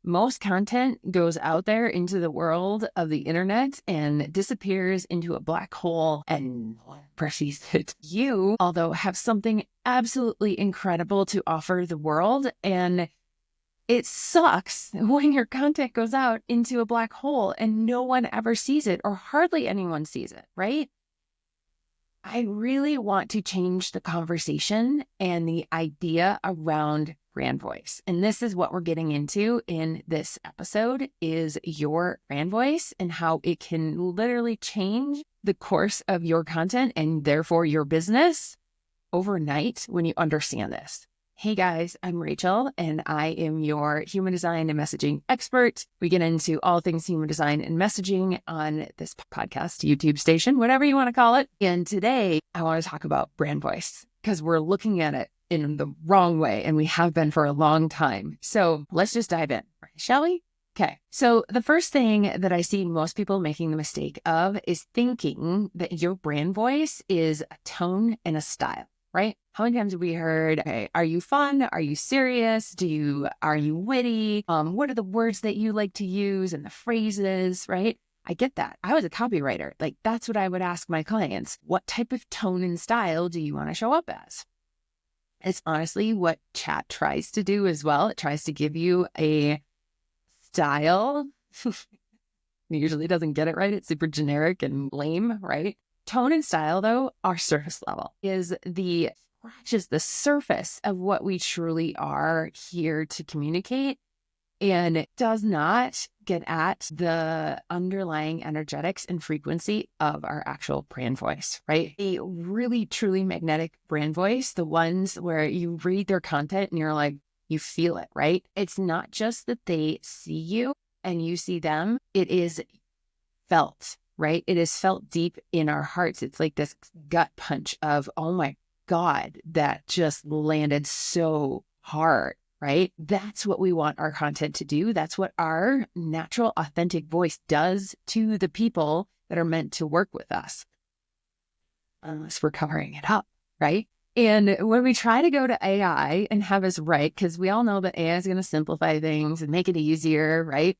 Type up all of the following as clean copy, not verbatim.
Most content goes out there into the world of the internet and disappears into a black hole and perceives it. You, although, have something absolutely incredible to offer the world, and it sucks when your content goes out into a black hole and no one ever sees it, or hardly anyone sees it, right? I really want to change the conversation and the idea around brand voice. And this is what we're getting into in this episode, is your brand voice and how it can literally change the course of your content and therefore your business overnight when you understand this. Hey guys, I'm Rachael, and I am your human design and messaging expert. We get into all things human design and messaging on this podcast, YouTube station, whatever you want to call it. And today I want to talk about brand voice because we're looking at it in the wrong way, and we have been for a long time. So let's just dive in, shall we? Okay, so the first thing that I see most people making the mistake of is thinking that your brand voice is a tone and a style. Right? How many times have we heard, okay, are you fun? Are you serious? Are you witty? What are the words that you like to use and the phrases, right? I get that. I was a copywriter. Like, that's what I would ask my clients. What type of tone and style do you want to show up as? It's honestly what chat tries to do as well. It tries to give you a style. It usually doesn't get it right. It's super generic and lame, right? Tone and style, though, are surface level, scratches the surface of what we truly are here to communicate, and it does not get at the underlying energetics and frequency of our actual brand voice, right? A really, truly magnetic brand voice, the ones where you read their content and you're like, you feel it, right? It's not just that they see you and you see them, it is felt. Right? It is felt deep in our hearts. It's like this gut punch of, oh my God, that just landed so hard, right? That's what we want our content to do. That's what our natural, authentic voice does to the people that are meant to work with us. Unless we're covering it up, right? And when we try to go to AI and have us write, because we all know that AI is going to simplify things and make it easier, right?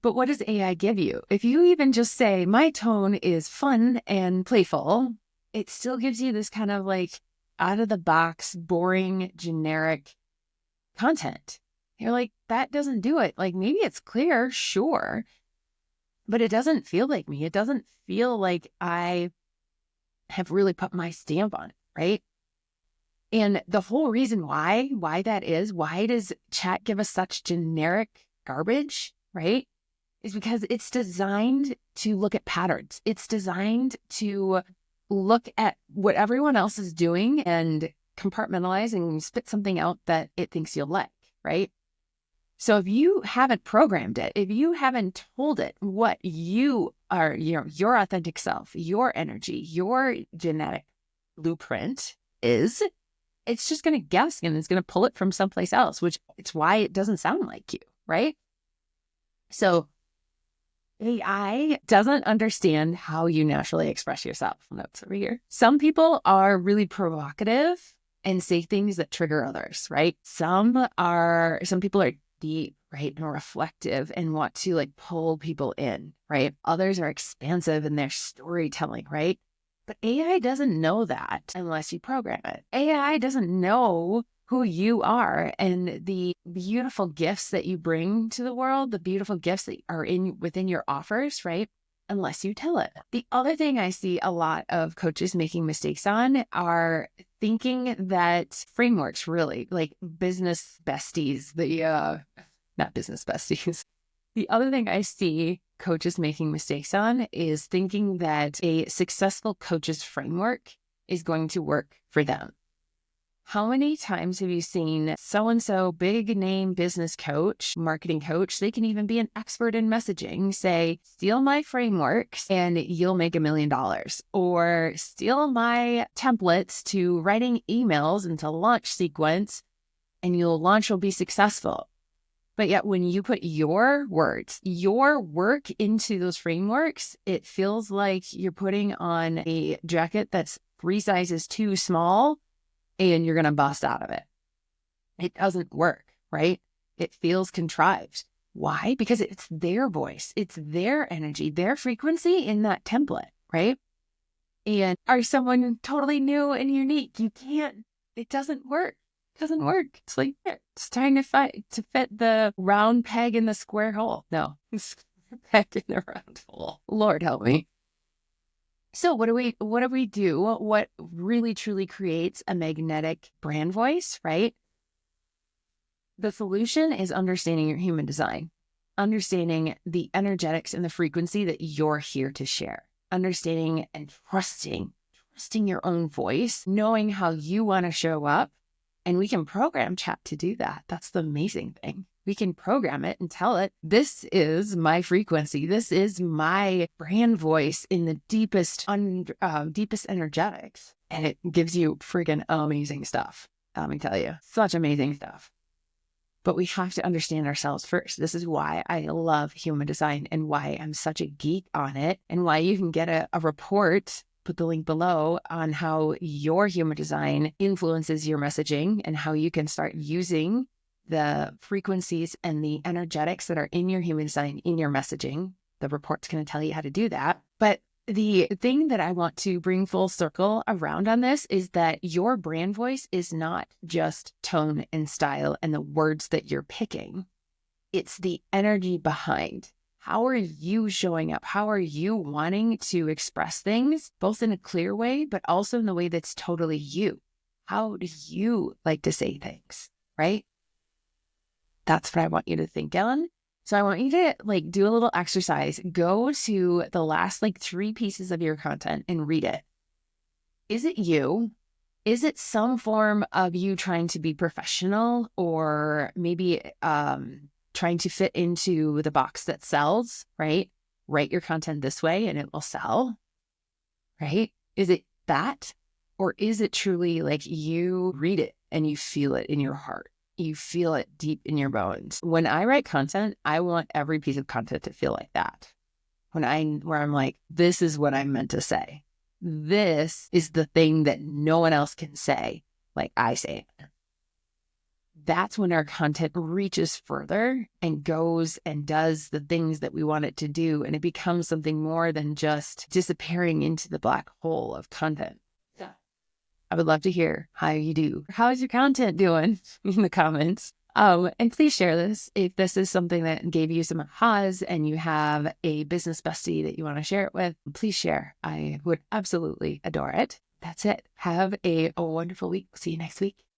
But what does AI give you? If you even just say, my tone is fun and playful, it still gives you this kind of like out of the box, boring, generic content. You're like, that doesn't do it. Like, maybe it's clear, sure, but it doesn't feel like me. It doesn't feel like I have really put my stamp on it, right? And the whole reason why that is, why does chat give us such generic garbage, right? Is because it's designed to look at patterns. It's designed to look at what everyone else is doing and compartmentalize and spit something out that it thinks you'll like, right? So if you haven't programmed it, if you haven't told it what you are, your authentic self, your energy, your genetic blueprint is, it's just going to guess and it's going to pull it from someplace else, which it's why it doesn't sound like you, right? So AI doesn't understand how you naturally express yourself. Notes over here. Some people are really provocative and say things that trigger others, right? Some people are deep, right, and reflective and want to like pull people in, right? Others are expansive in their storytelling, right? But AI doesn't know that unless you program it. AI doesn't know who you are and the beautiful gifts that you bring to the world, the beautiful gifts that are within your offers, right? Unless you tell it. The other thing I see a lot of coaches making mistakes on are thinking that frameworks, really, like business besties, not business besties. The other thing I see coaches making mistakes on is thinking that a successful coach's framework is going to work for them. How many times have you seen so-and-so big name business coach, marketing coach, they can even be an expert in messaging, say, steal my frameworks and you'll make $1 million, or steal my templates to writing emails into launch sequence and your launch will be successful. But yet when you put your words, your work into those frameworks, it feels like you're putting on a jacket that's 3 sizes too small and you're going to bust out of it. It doesn't work, right? It feels contrived. Why? Because it's their voice, it's their energy, their frequency in that template, right? And are someone totally new and unique? You can't, it doesn't work. It doesn't work. It's like, it's trying to fit the round peg in the square hole. No, it's peg in the round hole. Lord help me. So what do we do? What really truly creates a magnetic brand voice, right? The solution is understanding your human design, understanding the energetics and the frequency that you're here to share, understanding and trusting your own voice, knowing how you want to show up. And we can program chat to do that. That's the amazing thing. We can program it and tell it, this is my frequency. This is my brand voice in the deepest energetics. And it gives you friggin' amazing stuff. Let me tell you, such amazing stuff. But we have to understand ourselves first. This is why I love human design and why I'm such a geek on it, and why you can get a report, put the link below, on how your human design influences your messaging and how you can start using the frequencies and the energetics that are in your human design in your messaging. The report's going to tell you how to do that. But the thing that I want to bring full circle around on this is that your brand voice is not just tone and style and the words that you're picking. It's the energy behind. How are you showing up? How are you wanting to express things, both in a clear way, but also in the way that's totally you? How do you like to say things, right? That's what I want you to think on. So I want you to do a little exercise. Go to the last 3 pieces of your content and read it. Is it you? Is it some form of you trying to be professional, or maybe trying to fit into the box that sells, right? Write your content this way and it will sell, right? Is it that? Or is it truly you read it and you feel it in your heart? You feel it deep in your bones. When I write content, I want every piece of content to feel like that. Where I'm like, this is what I'm meant to say. This is the thing that no one else can say like I say it. That's when our content reaches further and goes and does the things that we want it to do. And it becomes something more than just disappearing into the black hole of content. I would love to hear how you do. How is your content doing in the comments? And please share this. If this is something that gave you some ahas and you have a business bestie that you want to share it with, please share. I would absolutely adore it. That's it. Have a wonderful week. See you next week.